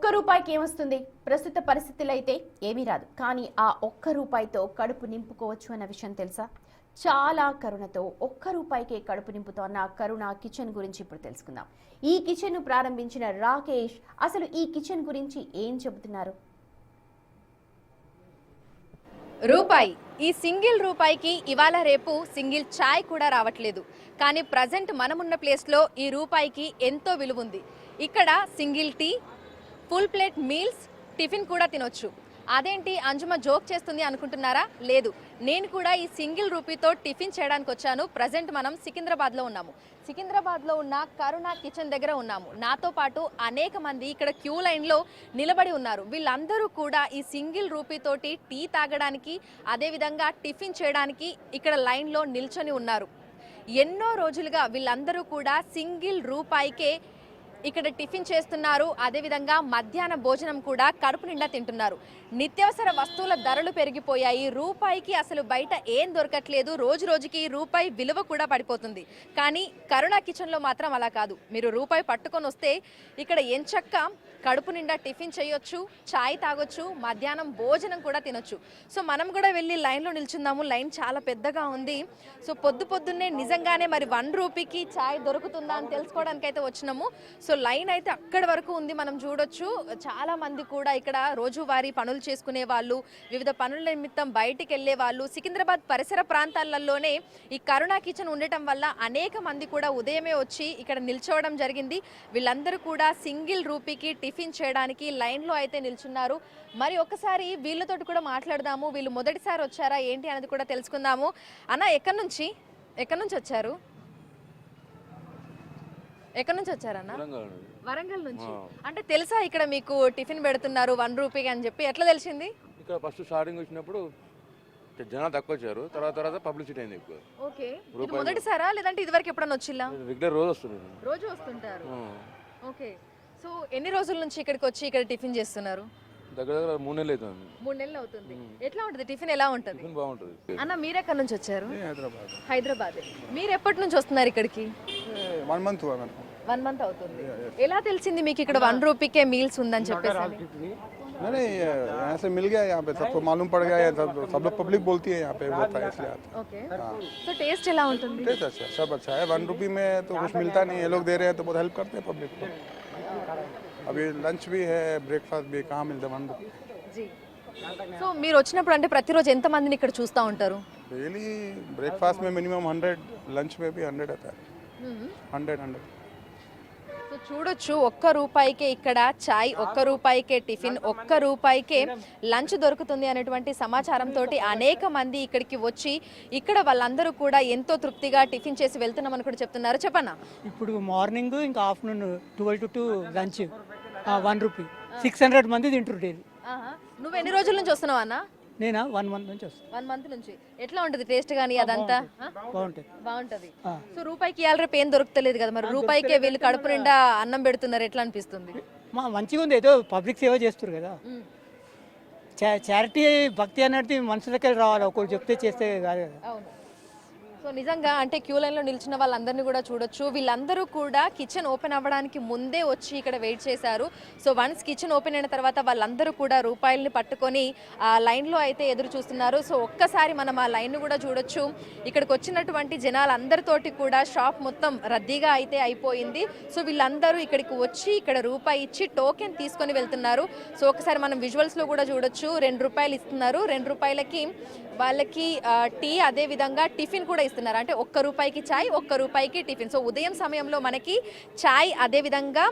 ఒక్క రూపాయికి ఏమొస్తుంది? ప్రస్తుత పరిస్థితుల్లో అయితే ఏమీ రాదు. కానీ ఆ ఒక్క రూపాయితో కడుపు నింపుకోవచ్చు అన్న విషయం తెలుసా? చాలా కరుణతో ఒక్క రూపాయికే కడుపు నింపుతోన్న కరుణ కిచెన్ గురించి ఇప్పుడు తెలుసుకుందాం. ఈ కిచెన్ ను ప్రారంభించిన రాకేష్ అసలు ఈ కిచెన్ గురించి ఏం చెబుతున్నారు? రూపాయి, ఈ సింగిల్ రూపాయికి ఇవాళ రేపు సింగిల్ చాయ్ కూడా రావట్లేదు. కానీ ప్రజెంట్ మనమున్న ప్లేస్లో ఈ రూపాయికి ఎంతో విలువ ఉంది. ఇక్కడ single tea, full plate meals, tiffin కూడా తినొచ్చు. అదేంటి అంజుమ జోక్ చేస్తుంది అనుకుంటున్నారా? లేదు, నేను కూడా ఈ సింగిల్ రూపీతో టిఫిన్ చేయడానికి వచ్చాను. ప్రజెంట్ మనం సికింద్రాబాద్లో ఉన్నాము. సికింద్రాబాద్లో ఉన్న కరుణ కిచెన్ దగ్గర ఉన్నాము. నాతో పాటు అనేక మంది ఇక్కడ క్యూ లైన్లో నిలబడి ఉన్నారు. వీళ్ళందరూ కూడా ఈ సింగిల్ రూపీతోటి టీ తాగడానికి, అదేవిధంగా టిఫిన్ చేయడానికి ఇక్కడ లైన్లో నిల్చొని ఉన్నారు. ఎన్నో రోజులుగా వీళ్ళందరూ కూడా సింగిల్ రూపాయికే ఇక్కడ టిఫిన్ చేస్తున్నారు. అదేవిధంగా మధ్యాహ్న భోజనం కూడా కడుపు నిండా తింటున్నారు. నిత్యావసర వస్తువుల ధరలు పెరిగిపోయాయి. రూపాయికి అసలు బయట ఏం దొరకట్లేదు. రోజు రోజుకి రూపాయి విలువ కూడా పడిపోతుంది. కానీ కరుణ కిచెన్లో మాత్రం అలా కాదు. మీరు రూపాయి పట్టుకొని వస్తే ఇక్కడ ఎంచక్క కడుపు నిండా టిఫిన్ చేయొచ్చు, చాయ్ తాగొచ్చు, మధ్యాహ్నం భోజనం కూడా తినొచ్చు. సో మనం కూడా వెళ్ళి లైన్లో నిల్చుందాము. లైన్ చాలా పెద్దగా ఉంది. సో పొద్దున్నే నిజంగానే మరి 1 రూపీకి చాయ్ దొరుకుతుందా అని తెలుసుకోవడానికి అయితే వచ్చినాము. సో లైన్ అయితే అక్కడి వరకు ఉంది, మనం చూడొచ్చు. చాలా మంది కూడా ఇక్కడ రోజువారీ పనులు చేసుకునే వాళ్ళు, వివిధ పనుల నిమిత్తం బయటికి వెళ్ళే వాళ్ళు, సికింద్రాబాద్ పరిసర ప్రాంతాలలోనే ఈ కరుణ కిచెన్ ఉండటం వల్ల అనేక మంది కూడా ఉదయమే వచ్చి ఇక్కడ నిల్చోవడం జరిగింది. వీళ్ళందరూ కూడా సింగిల్ రూపీకి టిఫిన్ చేయడానికి లైన్లో అయితే నిల్చున్నారు. మరి ఒకసారి వీళ్ళతోటి కూడా మాట్లాడదాము. వీళ్ళు మొదటిసారి వచ్చారా ఏంటి అనేది కూడా తెలుసుకుందాము. అన్న, ఎక్కడి నుంచి వచ్చారు? ఎక్కడి నుంచి వచ్చారన్న? వరంగల్ నుంచి. అంటే తెలుసా ఇక్కడ మీకు టిఫిన్ పెడుతున్నారు 1 రూపీకి అని చెప్పి? ఎట్లా తెలిసింది? ఇక్కడ ఫస్ట్ స్టార్టింగ్ వచ్చినప్పుడు జనాలు తక్కువ వచ్చారు, తర్వాత పబ్లిసిటీ అయింది ఎక్కువ. ఓకే, ఇది మొదటిసారా లేదంటే ఇదివరకు ఎప్పుడన్నా వచ్చిల్లా? రెగ్యులర్ రోజు వస్తున్నారు. రోజు వస్తుంటారు. ఓకే, సో ఎన్ని రోజుల నుంచి ఇక్కడికి వచ్చి ఇక్కడ టిఫిన్ చేస్తున్నారు? దగ్గర 3 నెలలు అవుతుంది. 3 నెలలు అవుతుంది. ఎట్లా ఉంటుంది టిఫిన్? ఎలా ఉంటుంది? టిఫిన్ బాగుంటుంది. అన్న, మీరు ఎక్కడి నుంచి వచ్చారు? హైదరాబాద్. మీరు ఎప్పటి నుంచి వస్తున్నారు ఇక్కడికి? 1 మంత్ 1 మంత్ అవుతుంది. ఎలా తెలిసింది మీకు ఇక్కడ 1 రూపీకే మీల్స్ ఉందని చెప్పేసి? नहीं यहाँ से मिल गया, यहाँ पे सबको मालूम पड़ गया, सब लोग पब्लिक बोलती है यहाँ पे होता है इसलिए आता है। ओके, तो टेस्ट ఎలా ఉంటుంది? टेस्ट अच्छा, सब अच्छा है। 1 रुपये में तो कुछ मिलता नहीं, ये लोग दे रहे हैं तो बहुत हेल्प करते हैं पब्लिक को। अभी लंच भी है, ब्रेकफास्ट भी, कहाँ मिलता है 1 रुपये जी। సో మీరు వచ్చినప్పుడు అంటే ప్రతిరోజు ఎంత మందిని ఇక్కడ చూస్తూ ఉంటారు? डेली ब्रेकफास्ट में मिनिमम 100, लंच में भी 100 आता है। 100 సో చూడొచ్చు, 1 రూపాయికే ఇక్కడ చాయ్, 1 రూపాయికే టిఫిన్, 1 రూపాయికే లంచ్ దొరుకుతుంది అనేటువంటి సమాచారంతో అనేక మంది ఇక్కడికి వచ్చి ఇక్కడ వాళ్ళందరూ కూడా ఎంతో తృప్తిగా టిఫిన్ చేసి వెళ్తున్నామని కూడా చెప్తున్నారు. చెప్పన్నా? ఇప్పుడు మార్నింగ్ ఇంకా ఆఫ్టర్నూన్ 12 to 2 లంచ్ 1 రూపీ 600 మంది తింటారు డైలీ. నువ్వు ఎన్ని రోజుల నుంచి వస్తున్నావు అన్న? నేనా 1 మంత్ నుంచి వస్తాను. 1 మంత్ నుంచి. ఎట్లా ఉంటుంది టేస్ట్ కానీ అదంతా? బాగుంటది. సో రూపాయికి ఇవాళ రేపు ఏం దొరుకుతలేదు కదా, మరి రూపాయికే వీళ్ళు కడుపు నిండా అన్నం పెడుతున్నారు, ఎట్లా అనిపిస్తుంది? మంచిగా ఉంది, ఏదో పబ్లిక్ సేవ చేస్తారు కదా. చారిటీ భక్తి అనేది మనుషులకే రావాలి, ఒకరు చెప్తే చేస్తే కాదు కదా. అవును. సో నిజంగా అంటే క్యూ లైన్లో నిలిచిన వాళ్ళందరినీ కూడా చూడొచ్చు. వీళ్ళందరూ కూడా కిచెన్ ఓపెన్ అవ్వడానికి ముందే వచ్చి ఇక్కడ వెయిట్ చేశారు. సో వన్స్ కిచెన్ ఓపెన్ అయిన తర్వాత వాళ్ళందరూ కూడా రూపాయలని పట్టుకొని ఆ లైన్లో అయితే ఎదురు చూస్తున్నారు. సో ఒక్కసారి మనం ఆ లైన్ కూడా చూడొచ్చు. ఇక్కడికి వచ్చినటువంటి జనాలందరితోటి కూడా షాప్ మొత్తం రద్దీగా అయితే అయిపోయింది. సో వీళ్ళందరూ ఇక్కడికి వచ్చి ఇక్కడ రూపాయి ఇచ్చి టోకెన్ తీసుకొని వెళ్తున్నారు. సో ఒకసారి మనం విజువల్స్లో కూడా చూడొచ్చు. 2 రూపాయలు ఇస్తున్నారు. 2 రూపాయలకి వాళ్ళకి టీ, అదే విధంగా టిఫిన్ కూడా ఇస్తున్నారు. అంటే 1 రూపాయికి చాయ్, 1 రూపాయికి టిఫిన్. సో ఉదయం సమయంలో మనకి చాయ్, అదే విధంగా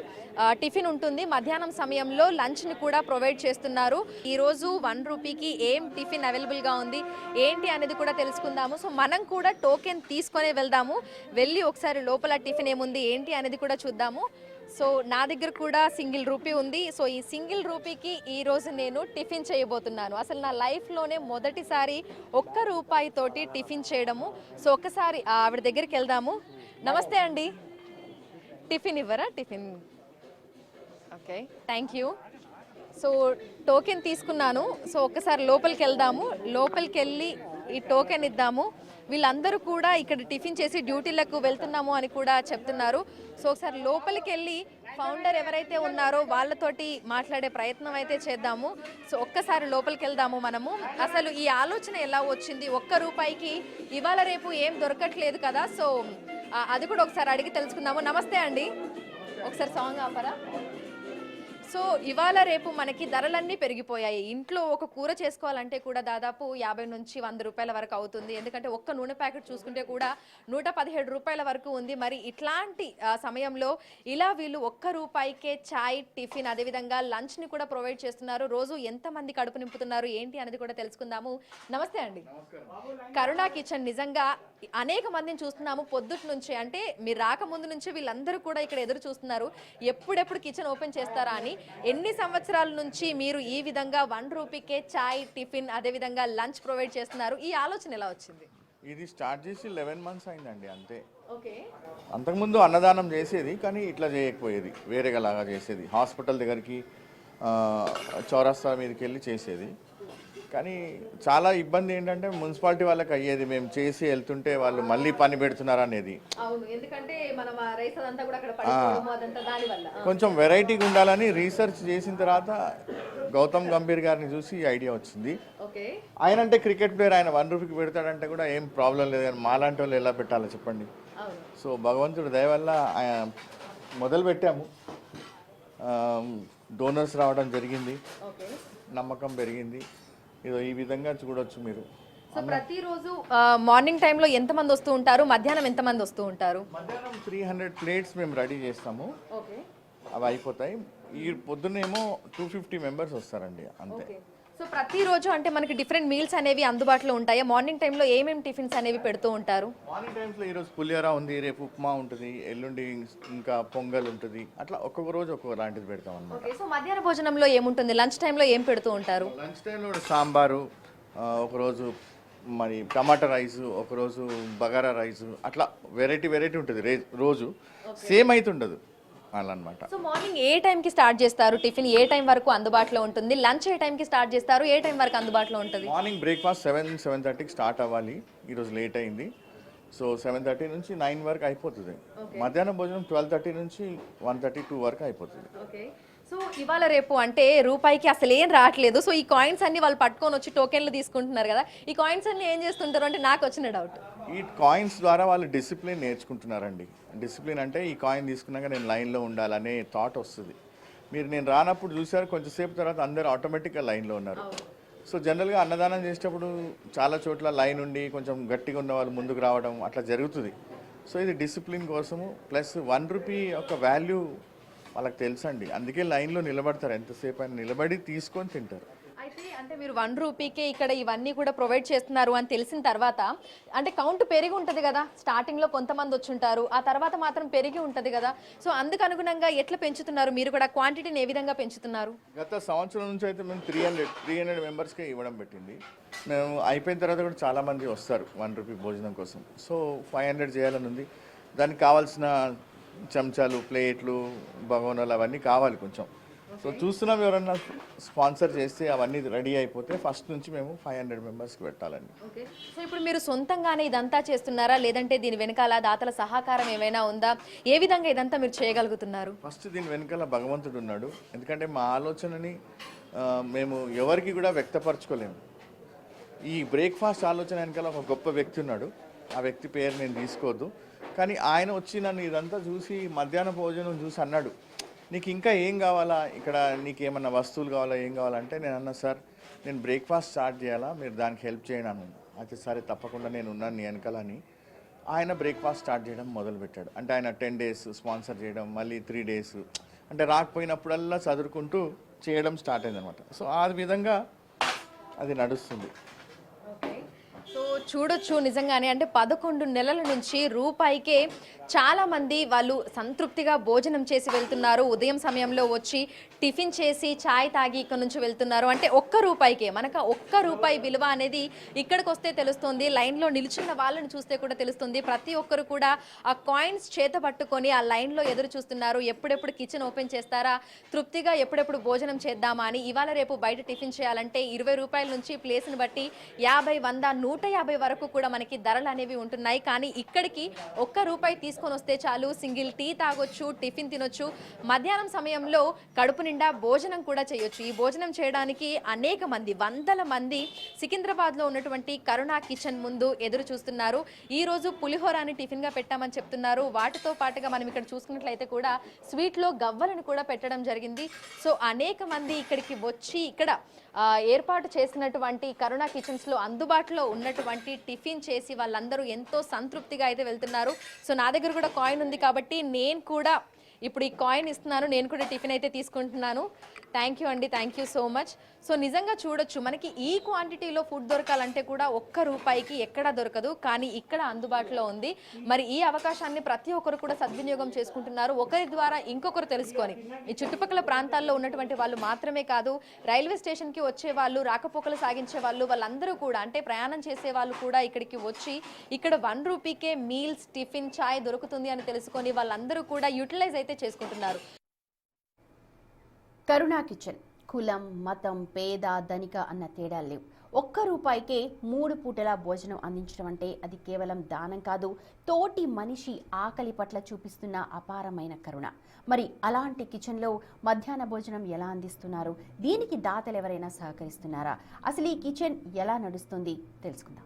టిఫిన్ ఉంటుంది. మధ్యాహ్నం సమయంలో లంచ్ని కూడా ప్రొవైడ్ చేస్తున్నారు. ఈరోజు 1 రూపీకి ఏం టిఫిన్ అవైలబుల్గా ఉంది ఏంటి అనేది కూడా తెలుసుకుందాము. సో మనం కూడా టోకెన్ తీసుకొని వెళ్దాము. వెళ్ళి ఒకసారి లోపల టిఫిన్ ఏముంది ఏంటి అనేది కూడా చూద్దాము. సో నా దగ్గర కూడా సింగిల్ రూపీ ఉంది. సో ఈ సింగిల్ రూపీకి ఈరోజు నేను టిఫిన్ చేయబోతున్నాను. అసలు నా లైఫ్లోనే మొదటిసారి 1 రూపాయితోటి టిఫిన్ చేయడము. సో ఒక్కసారి ఆవిడ దగ్గరికి వెళ్దాము. నమస్తే అండి, టిఫిన్ ఇవ్వరా? Tiffin okay, thank you. So token తీసుకున్నాను. సో ఒక్కసారి లోపలికి వెళ్దాము. లోపలికి వెళ్ళి ఈ టోకెన్ ఇద్దాము. వీళ్ళందరూ కూడా ఇక్కడ టిఫిన్ చేసి డ్యూటీలకు వెళ్తున్నాము అని కూడా చెప్తున్నారు. సో ఒకసారి లోపలికి వెళ్ళి ఫౌండర్ ఎవరైతే ఉన్నారో వాళ్ళతోటి మాట్లాడే ప్రయత్నం అయితే చేద్దాము. సో ఒక్కసారి లోపలికి వెళ్దాము మనము. అసలు ఈ ఆలోచన ఎలా వచ్చింది? ₹1 ఇవాళ రేపు ఏం దొరకట్లేదు కదా, సో అది కూడా ఒకసారి అడిగి తెలుసుకుందాము. నమస్తే అండి, ఒకసారి సాంగ్ ఆపరా? సో ఇవాళ రేపు మనకి ధరలన్నీ పెరిగిపోయాయి. ఇంట్లో ఒక కూర చేసుకోవాలంటే కూడా దాదాపు 50 నుంచి 100 రూపాయల వరకు అవుతుంది. ఎందుకంటే ఒక్క నూనె ప్యాకెట్ చూసుకుంటే కూడా 117 రూపాయల వరకు ఉంది. మరి ఇట్లాంటి సమయంలో ఇలా వీళ్ళు ₹1కే చాయ్, టిఫిన్, అదేవిధంగా లంచ్ని కూడా ప్రొవైడ్ చేస్తున్నారు. రోజు ఎంతమంది కడుపు నింపుతున్నారు ఏంటి అనేది కూడా తెలుసుకుందాము. నమస్తే అండి. కరుణ కిచెన్ నిజంగా అనేక మందిని చూస్తున్నాము పొద్దుటి నుంచి. అంటే మీరు రాకముందు నుంచి వీళ్ళందరూ కూడా ఇక్కడ ఎదురు చూస్తున్నారు ఎప్పుడెప్పుడు కిచెన్ ఓపెన్ చేస్తారా అని. ఎన్ని సంవత్సరాల నుంచి మీరు ఈ విధంగా ₹1కే చాయ్, టిఫిన్, అదేవిధంగా లంచ్ ప్రొవైడ్ చేస్తున్నారు? ఈ ఆలోచన ఎలా వచ్చింది? ఇది స్టార్ట్ చేసి 11 months అయిందండి అంతే. ఓకే. అంతకుముందు అన్నదానం చేసేది, కానీ ఇట్లా చేయకపోయేది, వేరేలాగా చేసేది. హాస్పిటల్ దగ్గరికి చౌరస్తా మీదకి వెళ్ళి చేసేది. కానీ చాలా ఇబ్బంది ఏంటంటే మున్సిపాలిటీ వాళ్ళకి అయ్యేది, మేము చేసి వెళ్తుంటే వాళ్ళు మళ్ళీ పని పెడుతున్నారు అనేది. కొంచెం వెరైటీగా ఉండాలని రీసెర్చ్ చేసిన తర్వాత గౌతమ్ గంభీర్ గారిని చూసి ఈ ఐడియా వచ్చింది. ఆయన అంటే క్రికెట్ ప్లేయర్, ఆయన ₹1 పెడతాడంటే కూడా ఏం ప్రాబ్లం లేదు, కానీ మాలాంటి వాళ్ళు ఎలా పెట్టాలో చెప్పండి. సో భగవంతుడు దయ వల్ల మొదలు పెట్టాము. డోనర్స్ రావడం జరిగింది, నమ్మకం పెరిగింది. ఇదో ఈ విధంగా చూడొచ్చు మీరు. సో ప్రతిరోజు మార్నింగ్ టైంలో ఎంతమంది వస్తూ ఉంటారు, మధ్యాహ్నం ఎంతమంది వస్తూ ఉంటారు? మధ్యాహ్నం 300 ప్లేట్స్ మేము రెడీ చేస్తాము, అవి అయిపోతాయి. ఈ పొద్దున్నేమో 250 మెంబర్స్ వస్తారండి అంతే. సో ప్రతిరోజు అంటే మనకి డిఫరెంట్ మీల్స్ అనేవి అందుబాటులో ఉంటాయి. మార్నింగ్ టైంలో ఏమేమి టిఫిన్స్ అనేవి పెడుతూ ఉంటారు? మార్నింగ్ టైమ్స్లో ఈరోజు పులిహోర ఉంది, రేపు ఉప్మా ఉంటుంది, ఎల్లుండి ఇంకా పొంగల్ ఉంటుంది. అట్లా ఒక్కొక్క రోజు ఒక్కొక్క లాంటిది పెడతాం అన్నమాట. సో మధ్యాహ్న భోజనంలో ఏముంటుంది? లంచ్ టైంలో ఏం పెడుతూ ఉంటారు? లంచ్ టైంలో సాంబారు, ఒకరోజు మరి టమాటా రైస్, ఒకరోజు బగారా రైస్, అట్లా వెరైటీ ఉంటుంది. రోజు సేమ్ అవుతుండదు అలా అనమాట. సో మార్నింగ్ ఏ టైంకి స్టార్ట్ చేస్తారు? టిఫిన్ ఏ టైం వరకు అందుబాటులో ఉంటుంది? లంచ్ ఏ టైంకి స్టార్ట్ చేస్తారు? ఏ టైం వరకు అందుబాటులో ఉంటుంది? మార్నింగ్ బ్రేక్ఫాస్ట్ 7-7:30కి స్టార్ట్ అవ్వాలి. ఈరోజు లేట్ అయింది, సో 7:30 నుంచి 9 వరకు అయిపోతుంది. మధ్యాహ్నం భోజనం 12:30 నుంచి 1:30-2 వరకు అయిపోతుంది. సో ఇవాళ రేపు అంటే ₹1కి అసలు ఏం రావట్లేదు. సో ఈ కాయిన్స్ అన్ని వాళ్ళు పట్టుకొని వచ్చి టోకెన్లు తీసుకుంటున్నారు కదా, ఈ కాయిన్స్ అన్ని ఏం చేస్తుంటారు అంటే నాకు వచ్చిన డౌట్. ఈ కాయిన్స్ ద్వారా వాళ్ళు డిసిప్లిన్ నేర్చుకుంటున్నారండి. డిసిప్లిన్ అంటే ఈ కాయిన్ తీసుకున్నాక నేను లైన్లో ఉండాలనే థాట్ వస్తుంది. నేను రానప్పుడు చూసారు, కొంచెంసేపు తర్వాత అందరూ ఆటోమేటిక్గా లైన్లో ఉన్నారు. సో జనరల్గా అన్నదానం చేసేటప్పుడు చాలా చోట్ల లైన్ ఉండి కొంచెం గట్టిగా ఉన్న వాళ్ళు ముందుకు రావడం అట్లా జరుగుతుంది. సో ఇది డిసిప్లిన్ కోసము, ప్లస్ ₹1 యొక్క వాల్యూ వాళ్ళకి తెలుసండి, అందుకే లైన్లో నిలబడతారు. ఎంతసేపు అయినా నిలబడి తీసుకొని తింటారు. అయితే అంటే మీరు ₹1కే ఇక్కడ ఇవన్నీ కూడా ప్రొవైడ్ చేస్తున్నారు అని తెలిసిన తర్వాత అంటే కౌంట్ పెరిగి ఉంటుంది కదా, స్టార్టింగ్లో కొంతమంది వచ్చి ఉంటారు, ఆ తర్వాత మాత్రం పెరిగి ఉంటుంది కదా. సో అందుకు అనుగుణంగా ఎట్లా పెంచుతున్నారు మీరు కూడా? క్వాంటిటీని ఏ విధంగా పెంచుతున్నారు? గత సంవత్సరం నుంచి అయితే మేము 300 మెంబర్స్కే ఇవ్వడం పెట్టింది. మేము అయిపోయిన తర్వాత కూడా చాలామంది వస్తారు ₹1 భోజనం కోసం. సో 500 చేయాలని ఉంది. దానికి కావాల్సిన చెంచాలు, ప్లేట్లు, బగోనాలు అవన్నీ కావాలి కొంచెం. సో చూస్తున్నాం, ఎవరన్నా స్పాన్సర్ చేస్తే అవన్నీ రెడీ అయిపోతే ఫస్ట్ నుంచి మేము 500 మెంబర్స్కి పెట్టాలండి. ఓకే. సో ఇప్పుడు మీరు సొంతంగానే ఇదంతా చేస్తున్నారా, లేదంటే దీని వెనకాల దాతల సహకారం ఏమైనా ఉందా? ఏ విధంగా ఇదంతా మీరు చేయగలుగుతున్నారు? ఫస్ట్ దీని వెనకాల భగవంతుడు ఉన్నాడు. ఎందుకంటే మా ఆలోచనని మేము ఎవరికి కూడా వ్యక్తపరచుకోలేము. ఈ బ్రేక్ఫాస్ట్ ఆలోచన వెనకాల ఒక గొప్ప వ్యక్తి ఉన్నాడు. ఆ వ్యక్తి పేరు నేను తీసుకోవద్దు, కానీ ఆయన వచ్చి నన్ను ఇదంతా చూసి మధ్యాహ్న భోజనం చూసి అన్నాడు, నీకు ఇంకా ఏం కావాలా, ఇక్కడ నీకు ఏమన్నా వస్తువులు కావాలా, ఏం కావాలంటే నేను అన్నా, సార్ నేను బ్రేక్ఫాస్ట్ స్టార్ట్ చేయాలా, మీరు దానికి హెల్ప్ చేయండి అన్నాను. అయితే సరే తప్పకుండా నేను ఉన్నాను నీ వెనకాలని. ఆయన బ్రేక్ఫాస్ట్ స్టార్ట్ చేయడం మొదలుపెట్టాడు. అంటే ఆయన 10 days స్పాన్సర్ చేయడం, మళ్ళీ 3 days, అంటే రాకపోయినప్పుడల్లా చదువుకుంటూ చేయడం స్టార్ట్ అయిందనమాట. సో ఆ విధంగా అది నడుస్తుంది. సో చూడొచ్చు నిజంగానే అంటే 11 నెలల నుంచి ₹1కే చాలామంది వాళ్ళు సంతృప్తిగా భోజనం చేసి వెళ్తున్నారు. ఉదయం సమయంలో వచ్చి టిఫిన్ చేసి చాయ్ తాగి ఇక్కడ నుంచి వెళ్తున్నారు. అంటే ₹1కే మనకు ₹1 విలువ అనేది ఇక్కడికి వస్తే తెలుస్తుంది. లైన్లో నిల్చున్న వాళ్ళని చూస్తే కూడా తెలుస్తుంది. ప్రతి ఒక్కరు కూడా ఆ కాయిన్స్ చేత పట్టుకొని ఆ లైన్లో ఎదురు చూస్తున్నారు. ఎప్పుడెప్పుడు కిచెన్ ఓపెన్ చేస్తారా, తృప్తిగా ఎప్పుడెప్పుడు భోజనం చేద్దామా అని. ఇవాళ రేపు బయట టిఫిన్ చేయాలంటే ₹20 నుంచి ప్లేస్ని బట్టి 50, 100, 150 వరకు కూడా మనకి ధరలు అనేవి ఉంటున్నాయి. కానీ ఇక్కడికి ₹1 తీసుకొని వస్తే చాలు, సింగిల్ టీ తాగొచ్చు, టిఫిన్ తినొచ్చు, మధ్యాహ్నం సమయంలో కడుపు నిండా భోజనం కూడా చేయొచ్చు. ఈ భోజనం చేయడానికి అనేక మంది, వందల మంది సికింద్రాబాద్లో ఉన్నటువంటి కరుణ కిచెన్ ముందు ఎదురు చూస్తున్నారు. ఈ రోజు పులిహోరాని టిఫిన్ గా పెట్టామని చెప్తున్నారు. వాటితో పాటుగా మనం ఇక్కడ చూసుకున్నట్లయితే కూడా స్వీట్ లో గవ్వలను కూడా పెట్టడం జరిగింది. సో అనేక మంది ఇక్కడికి వచ్చి ఇక్కడ ఏర్పాటు చేసినటువంటి కరుణ కిచెన్స్ లో అందుబాటులో ఉన్నటువంటి టిఫిన్ చేసి వాళ్ళందరూ ఎంతో సంతృప్తిగా అయితే వెళ్తున్నారు. సో నా దగ్గర కూడా కాయిన్ ఉంది కాబట్టి నేను కూడా ఇప్పుడు ఈ కాయిన్ ఇస్తున్నాను, నేను కూడా టిఫిన్ అయితే తీసుకుంటున్నాను. థ్యాంక్ యూ అండి, thank you so much. So నిజంగా చూడొచ్చు, మనకి ఈ క్వాంటిటీలో ఫుడ్ దొరకాలంటే కూడా ₹1 ఎక్కడా దొరకదు, కానీ ఇక్కడ అందుబాటులో ఉంది. మరి ఈ అవకాశాన్ని ప్రతి ఒక్కరు కూడా సద్వినియోగం చేసుకుంటున్నారు. ఒకరి ద్వారా ఇంకొకరు తెలుసుకొని, ఈ చుట్టుపక్కల ప్రాంతాల్లో ఉన్నటువంటి వాళ్ళు మాత్రమే కాదు, రైల్వే స్టేషన్కి వచ్చే వాళ్ళు, రాకపోకలు సాగించే వాళ్ళు, వాళ్ళందరూ కూడా, అంటే ప్రయాణం చేసే వాళ్ళు కూడా ఇక్కడికి వచ్చి ఇక్కడ ₹1కే మీల్స్, టిఫిన్, చాయ్ దొరుకుతుంది అని తెలుసుకొని వాళ్ళందరూ కూడా యూటిలైజ్ అయితే చేసుకుంటున్నారు. కరుణ కిచెన్ కులం, మతం, పేద, ధనిక అన్న తేడా లేవు. ₹1కే 3 పూటల భోజనం అందించడం అంటే అది కేవలం దానం కాదు, తోటి మనిషి ఆకలి పట్ల చూపిస్తున్న అపారమైన కరుణ. మరి అలాంటి కిచెన్లో మధ్యాహ్న భోజనం ఎలా అందిస్తున్నారు? దీనికి దాతలు ఎవరైనా సహకరిస్తున్నారా? అసలు ఈ కిచెన్ ఎలా నడుస్తుంది తెలుసుకుందాం.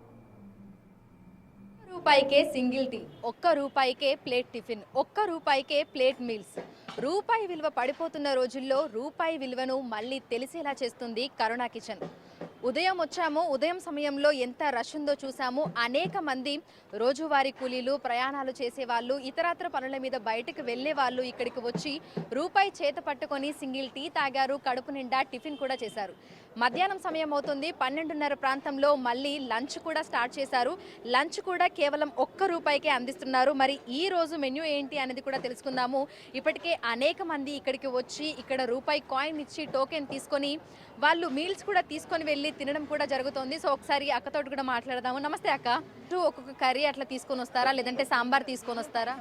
₹1కే సింగిల్ టీ, ₹1కే ప్లేట్ టిఫిన్, ₹1కే ప్లేట్ మీల్స్. రూపాయి విలువ పడిపోతున్న రోజుల్లో రూపాయి విలువను మళ్ళీ తెలిసేలా చేస్తుంది కరుణ కిచెన్. ఉదయం వచ్చాము, ఉదయం సమయంలో ఎంత రష్ ఉందో చూసాము. అనేక మంది రోజువారీ కూలీలు, ప్రయాణాలు చేసేవాళ్ళు, ఇతరత్ర పనుల మీద బయటకు వెళ్ళే వాళ్ళు ఇక్కడికి వచ్చి ₹1 చేత పట్టుకొని సింగిల్ టీ తాగారు, కడుపు నిండా టిఫిన్ కూడా చేశారు. మధ్యాహ్నం సమయం అవుతుంది, 12:30 ప్రాంతంలో మళ్ళీ లంచ్ కూడా స్టార్ట్ చేశారు. లంచ్ కూడా కేవలం ₹1కే అందిస్తున్నారు. మరి ఈ రోజు మెన్యూ ఏంటి అనేది కూడా తెలుసుకుందాము. ఇప్పటికే అనేక మంది ఇక్కడికి వచ్చి ఇక్కడ ₹1 కాయిన్ ఇచ్చి టోకెన్ తీసుకొని వాళ్ళు మీల్స్ కూడా తీసుకొని వెళ్ళి తినడం కూడా జరుగుతుంది. సో ఒకసారి అక్కతోటి కూడా మాట్లాడదాము. నమస్తే అక్క. ఒక్కొక్క కర్రీ అట్లా తీసుకొని వస్తారా, లేదంటే సాంబార్ తీసుకొని వస్తారా?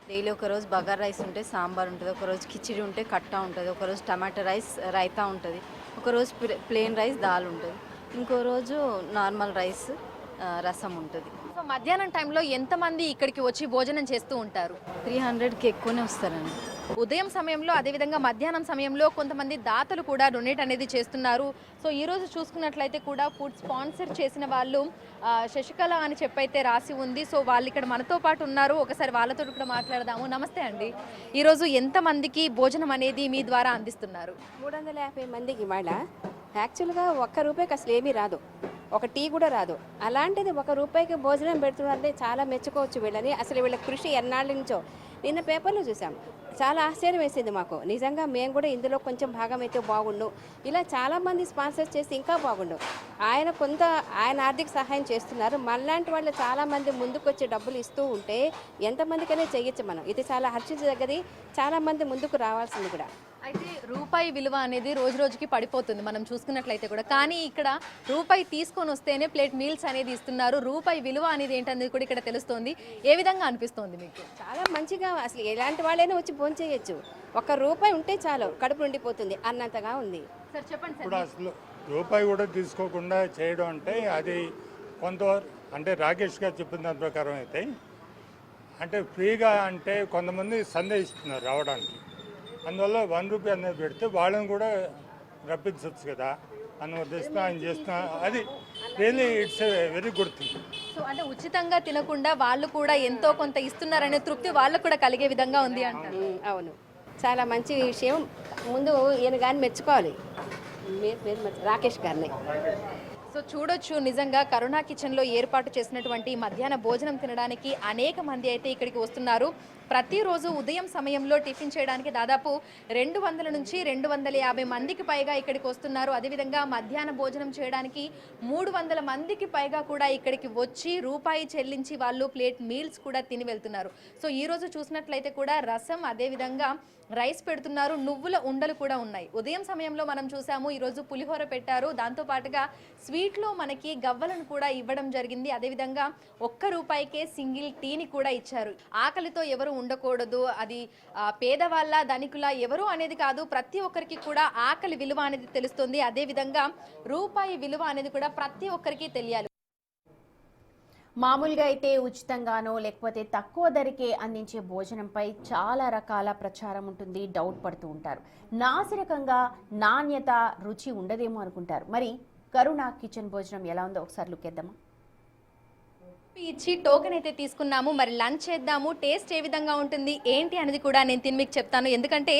డైలీ ఒకరోజు బగార్ రైస్ ఉంటే సాంబార్ ఉంటుంది, ఒకరోజు కిచిడి ఉంటే కట్టా ఉంటుంది, ఒకరోజు టమాటా రైస్ రైతా ఉంటుంది, ఒకరోజు ప్లెయిన్ రైస్ దాల్ ఉంటుంది, ఇంకో రోజు నార్మల్ రైస్ రసం ఉంటుంది. సో మధ్యాహ్నం టైంలో ఎంతమంది ఇక్కడికి వచ్చి భోజనం చేస్తూ ఉంటారు? 300కి ఎక్కువనే వస్తారండి. ఉదయం సమయంలో, అదేవిధంగా మధ్యాహ్నం సమయంలో కొంతమంది దాతలు కూడా డొనేట్ అనేది చేస్తున్నారు. సో ఈరోజు చూసుకున్నట్లయితే కూడా ఫుడ్ స్పాన్సర్ చేసిన వాళ్ళు శశికళ అని చెప్పైతే రాసి ఉంది. సో వాళ్ళు ఇక్కడ మనతో పాటు ఉన్నారు, ఒకసారి వాళ్ళతో కూడా మాట్లాడదాము. నమస్తే అండి. ఈరోజు ఎంతమందికి భోజనం అనేది మీ ద్వారా అందిస్తున్నారు? 350 మందికి. ఇవాళ యాక్చువల్గా ₹1 అసలు ఏమీ రాదు, ఒక టీ కూడా రాదు. అలాంటిది ₹1 భోజనం పెడుతున్నారంటే చాలా మెచ్చుకోవచ్చు వీళ్ళని. అసలు వీళ్ళ కృషి ఎన్నాళ్ళ నుంచో నిన్న పేపర్లో చూసాం, చాలా ఆశ్చర్యం వేసింది మాకు. నిజంగా మేము కూడా ఇందులో కొంచెం భాగం అయితే బాగుండు. ఇలా చాలామంది స్పాన్సర్ చేసి ఇంకా బాగుండు. ఆయన ఆర్థిక సహాయం చేస్తున్నారు. మనలాంటి వాళ్ళు చాలామంది ముందుకు వచ్చి డబ్బులు ఇస్తూ ఉంటే ఎంతమందికైనా చేయొచ్చు మనం. ఇది చాలా హర్షించదగ్గది, చాలామంది ముందుకు రావాల్సింది కూడా. అయితే ₹1 విలువ అనేది రోజు రోజుకి పడిపోతుంది మనం చూసుకున్నట్లయితే కూడా. కానీ ఇక్కడ ₹1 తీసుకొని వస్తేనే ప్లేట్ మీల్స్ అనేది ఇస్తున్నారు. ₹1 విలువ అనేది ఏంటనేది కూడా ఇక్కడ తెలుస్తోంది. ఏ విధంగా అనిపిస్తోంది మీకు? చాలా మంచిగా, అసలు ఎలాంటి వాళ్ళైనా వచ్చి భోజనం చేయొచ్చు. ₹1 ఉంటే చాలు, కడుపు నిండిపోతుంది అన్నంతగా ఉంది. సార్ చెప్పండి ఇప్పుడు సార్. అసలు రూపాయి కూడా తీసుకోకుండా చేయడం అంటే అది కొంతవరకు, అంటే రాకేష్ గారు చెప్పిన దాని ప్రకారం అయితే, అంటే ఫ్రీగా అంటే కొంతమంది సందేహిస్తున్నారు రావడానికి. అందువల్ల ₹1 అనేది పెడితే వాళ్ళని కూడా రప్పించవచ్చు కదా అన్న ఉద్దేశంతో ఆయన చేస్తున్నా. అది really it's a very good thing. So అంటే ఉచితంగా తినకుండా వాళ్ళు కూడా ఎంతో కొంత ఇస్తున్నారనే తృప్తి వాళ్ళకు కూడా కలిగే విధంగా ఉంది అంటారు. అవును, చాలా మంచి విషయం. ముందు ఈయన కానీ మెచ్చుకోవాలి, రాకేష్ గారిని. సో చూడొచ్చు, నిజంగా కరుణ కిచెన్లో ఏర్పాటు చేసినటువంటి మధ్యాహ్న భోజనం తినడానికి అనేక మంది అయితే ఇక్కడికి వస్తున్నారు. ప్రతిరోజు ఉదయం సమయంలో టిఫిన్ చేయడానికి దాదాపు 200 నుంచి 250 మందికి పైగా ఇక్కడికి వస్తున్నారు. అదేవిధంగా మధ్యాహ్న భోజనం చేయడానికి 300 మందికి పైగా కూడా ఇక్కడికి వచ్చి ₹1 చెల్లించి వాళ్ళు ప్లేట్ మీల్స్ కూడా తిని వెళ్తున్నారు. సో ఈరోజు చూసినట్లయితే కూడా రసం, అదేవిధంగా రైస్ పెడుతున్నారు, నువ్వుల ఉండలు కూడా ఉన్నాయి. ఉదయం సమయంలో మనం చూసాము, ఈరోజు పులిహోర పెట్టారు, దాంతోపాటుగా స్వీట్లో మనకి గవ్వలను కూడా ఇవ్వడం జరిగింది. అదేవిధంగా ₹1కే సింగిల్ టీని కూడా ఇచ్చారు. ఆకలితో ఎవరు ఉండకూడదు, అది పేదవాళ్ళ ధనికుల ఎవరు అనేది కాదు, ప్రతి ఒక్కరికి కూడా ఆకలి విలువ అనేది తెలుస్తుంది. అదేవిధంగా ₹1 విలువ అనేది కూడా ప్రతి ఒక్కరికి తెలియాలి. మామూలుగా అయితే ఉచితంగానో లేకపోతే తక్కువ ధరకే అందించే భోజనంపై చాలా రకాల ప్రచారం ఉంటుంది, డౌట్ పడుతూ ఉంటారు. నాసిరకంగా నాణ్యత రుచి ఉండదేమో అనుకుంటారు. మరి కరుణ కిచెన్ భోజనం ఎలా ఉందో ఒకసారి లుక్ చేద్దామా? ఇచ్చి టోకెన్ అయితే తీసుకున్నాము. మరి లంచ్ చేద్దాము, టేస్ట్ ఏ విధంగా ఉంటుంది ఏంటి అనేది కూడా నేను తిని మీకు చెప్తాను. ఎందుకంటే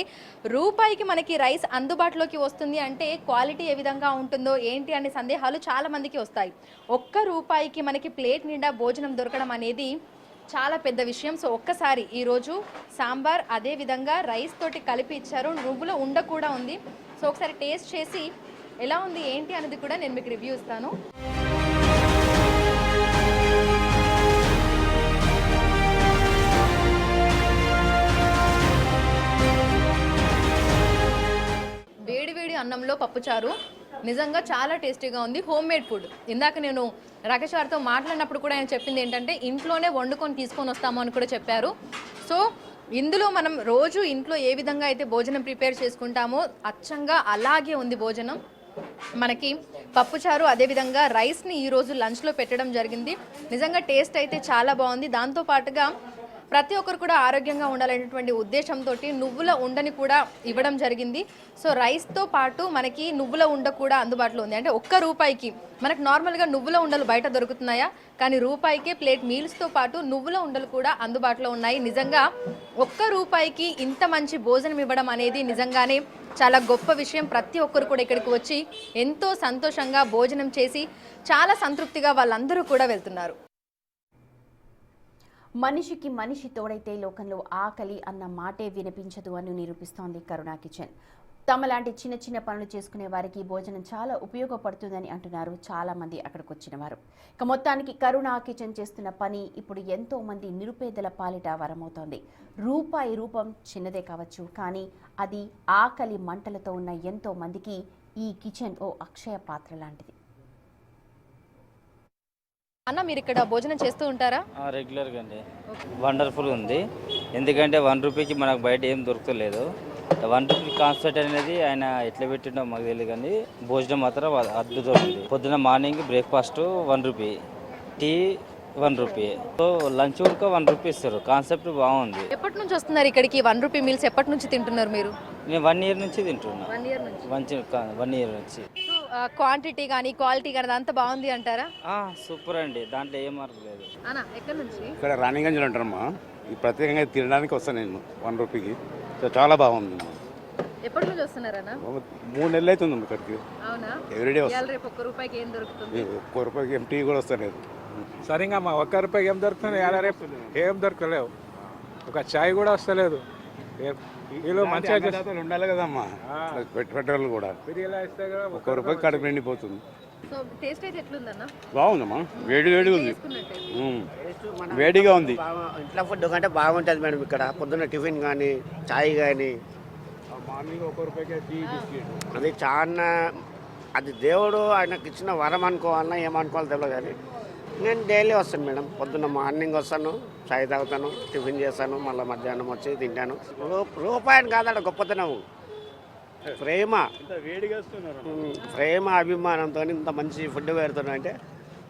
రూపాయికి మనకి రైస్ అందుబాటులోకి వస్తుంది అంటే క్వాలిటీ ఏ విధంగా ఉంటుందో ఏంటి అనే సందేహాలు చాలా మందికి వస్తాయి. ఒక్క రూపాయికి మనకి ప్లేట్ నిండా భోజనం దొరకడం అనేది చాలా పెద్ద విషయం. సో ఒక్కసారి ఈరోజు సాంబార్ అదే విధంగా రైస్ తోటి కలిపి ఇచ్చారు, నువ్వుల ఉండ కూడా ఉంది. సో ఒకసారి టేస్ట్ చేసి ఎలా ఉంది ఏంటి అనేది కూడా నేను మీకు రివ్యూ ఇస్తాను. వేడివేడి అన్నంలో పప్పుచారు నిజంగా చాలా టేస్టీగా ఉంది. Home made food. ఇందాక నేను రాకేష్ గారితో మాట్లాడినప్పుడు కూడా ఆయన చెప్పింది ఏంటంటే ఇంట్లోనే వండుకొని తీసుకొని వస్తాము అని కూడా చెప్పారు. సో ఇందులో మనం రోజు ఇంట్లో ఏ విధంగా అయితే భోజనం ప్రిపేర్ చేసుకుంటామో అచ్చంగా అలాగే ఉంది భోజనం. మనకి పప్పుచారు అదేవిధంగా రైస్ని ఈరోజు లంచ్లో పెట్టడం జరిగింది. నిజంగా టేస్ట్ అయితే చాలా బాగుంది. దాంతోపాటుగా ప్రతి ఒక్కరు కూడా ఆరోగ్యంగా ఉండాలనేటువంటి ఉద్దేశంతో నువ్వుల ఉండని కూడా ఇవ్వడం జరిగింది. సో రైస్తో పాటు మనకి నువ్వుల ఉండ కూడా అందుబాటులో ఉంది. అంటే ఒక్క రూపాయికి మనకు నార్మల్గా నువ్వుల ఉండలు బయట దొరుకుతున్నాయా, కానీ రూపాయికే ప్లేట్ మీల్స్తో పాటు నువ్వుల ఉండలు కూడా అందుబాటులో ఉన్నాయి. నిజంగా ఒక్క రూపాయికి ఇంత మంచి భోజనం ఇవ్వడం అనేది నిజంగానే చాలా గొప్ప విషయం. ప్రతి ఒక్కరు కూడా ఇక్కడికి వచ్చి ఎంతో సంతోషంగా భోజనం చేసి చాలా సంతృప్తిగా వాళ్ళందరూ కూడా వెళ్తున్నారు. మనిషికి మనిషి తోడైతే లోకంలో ఆకలి అన్న మాటే వినిపించదు అని నిరూపిస్తోంది కరుణ కిచెన్. తమలాంటి చిన్న చిన్న పనులు చేసుకునే వారికి భోజనం చాలా ఉపయోగపడుతుందని అంటున్నారు చాలా మంది అక్కడికి వచ్చిన వారు. ఇక మొత్తానికి కరుణ కిచెన్ చేస్తున్న పని ఇప్పుడు ఎంతో మంది నిరుపేదల పాలిట వరమవుతోంది. రూపాయి రూపం చిన్నదే కావచ్చు, కానీ అది ఆకలి మంటలతో ఉన్న ఎంతో మందికి ఈ కిచెన్ ఓ అక్షయ పాత్ర లాంటిది. అన్న, మీరు ఇక్కడ భోజనం చేస్తూ ఉంటారా? రెగ్యులర్గా అండి. వండర్ఫుల్ ఉంది. ఎందుకంటే 1 రూపీకి మనకు బయట ఏం దొరకలేదు. 1 రూపీ కాన్సెప్ట్ అనేది ఆయన ఎట్లా పెట్టిండో మాకు తెలియదు, కానీ భోజనం మాత్రం అద్భుతం ఉంది. పొద్దున morning breakfast 1 rupee, tea 1 rupee, so lunch కూడా 1 రూపీ ఇస్తారు. కాన్సెప్ట్ బాగుంది. ఎప్పటి నుంచి వస్తున్నారు ఇక్కడికి? 1 రూపీ మీల్స్ ఎప్పటి నుంచి తింటున్నారు మీరు? నేను 1 ఇయర్ నుంచి తింటున్నా. 1 ఇయర్ నుంచి. మంచి 1 ఇయర్ నుంచి. క్వాంటిటీ కానీ క్వాలిటీ కానీ అంతా బాగుంది అంటారా? సూపర్ అండి, దాంట్లో ఏ మార్పు లేదు. అన్న, ఎక్కడి నుంచి? ఇక్కడ రాణిగంజ్లో ఉంటారమ్మా. ఈ ప్రత్యేకంగా తినడానికి వస్తాను నేను 1 రూపీకి. సో చాలా బాగుంది. ఎప్పటి నుంచి వస్తున్నారన్న? 3 నెలలు అవుతుంది ఇక్కడికి. అవునా? ఎవ్రీడే వస్తాను. రేపు 1 రూపాయికి ఏం దొరుకుతుంది? 1 రూపాయికి టీ కూడా వస్తలేదు. సరిగా మా 1 రూపాయికి ఏం దొరుకుతుంది? రేపు ఏం దొరకలేవు. ఒక చాయ్ కూడా వస్తలేదు. మంచిగా ఉండాలి కదమ్మా, పెట్రోల్ కూడా. 1 రూపాయికి కడుపు నిండిపోతుంది. సో టేస్ట్ అయితే ఎట్లుందన్న? బాగుందమ్మా, వేడి వేడిగా ఉంది, వేడిగా ఉంది. ఇంట్లో ఫుడ్ కంటే బాగుంటుంది మేడం. ఇక్కడ పొద్దున్న టిఫిన్ కానీ చాయ్ కానీ మార్నింగ్ 1 రూపాయికి టీ బిస్కెట్, అది చాలా, అది దేవుడు ఆయనకి ఇచ్చిన వరం అనుకోవాలన్నా ఏమనుకోవాలో తెలియదు. కానీ నేను డైలీ వస్తాను మేడం. పొద్దున్న మార్నింగ్ వస్తాను, చాయ్ తాగుతాను, టిఫిన్ చేస్తాను, మళ్ళీ మధ్యాహ్నం వచ్చి తింటాను. రూపాయని కాదాడ గొప్పతనం, ప్రేమ అభిమానంతో ఇంత మంచి ఫుడ్ పెడుతున్నా అంటే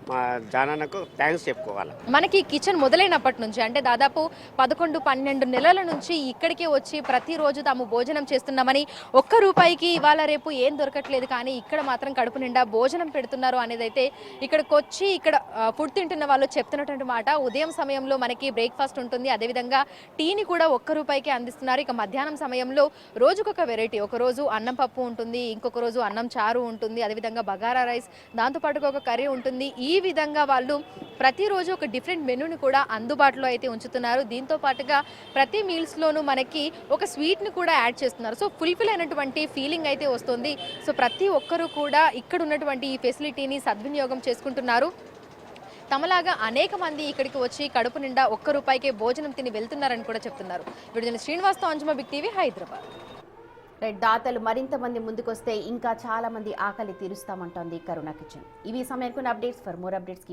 మా జానాన్నకు థ్యాంక్స్ చెప్పుకోవాలి. మనకి కిచెన్ మొదలైనప్పటి నుంచి అంటే దాదాపు 11-12 నెలల నుంచి ఇక్కడికే వచ్చి ప్రతిరోజు తాము భోజనం చేస్తున్నామని, 1 రూపాయికి ఇవాళ రేపు ఏం దొరకట్లేదు, కానీ ఇక్కడ మాత్రం కడుపు నిండా భోజనం పెడుతున్నారు అనేది అయితే ఇక్కడికి వచ్చి ఇక్కడ ఫుడ్ తింటున్న వాళ్ళు చెప్తున్నటువంటి మాట. ఉదయం సమయంలో మనకి బ్రేక్ఫాస్ట్ ఉంటుంది, అదేవిధంగా టీని కూడా 1 రూపాయికి అందిస్తున్నారు. ఇక మధ్యాహ్నం సమయంలో రోజుకొక వెరైటీ, ఒకరోజు అన్నం పప్పు ఉంటుంది, ఇంకొక రోజు అన్నం చారు ఉంటుంది, అదేవిధంగా బగారా రైస్, దాంతోపాటుగా ఒక కర్రీ ఉంటుంది. ఈ విధంగా వాళ్ళు ప్రతిరోజు ఒక డిఫరెంట్ మెనూని కూడా అందుబాటులో అయితే ఉంచుతున్నారు. దీంతో పాటుగా ప్రతి మీల్స్లోనూ మనకి ఒక స్వీట్ని కూడా యాడ్ చేస్తున్నారు. సో ఫుల్ఫిల్ అయినటువంటి ఫీలింగ్ అయితే వస్తుంది. సో ప్రతి ఒక్కరూ కూడా ఇక్కడ ఉన్నటువంటి ఈ ఫెసిలిటీని సద్వినియోగం చేసుకుంటున్నారు. తమలాగా అనేక మంది ఇక్కడికి వచ్చి కడుపు నిండా 1 రూపాయికే భోజనం తిని వెళ్తున్నారని కూడా చెప్తున్నారు. వీడియో శ్రీనివాస్తో అంజుమ, బిగ్ టీవీ, హైదరాబాద్. దాతలు మరింత మంది ముందుకొస్తే ఇంకా చాలా మంది ఆకలి తీరుస్తామంటోంది కరుణ కిచెన్. ఇవి సమయానికి అప్డేట్స్. For more updates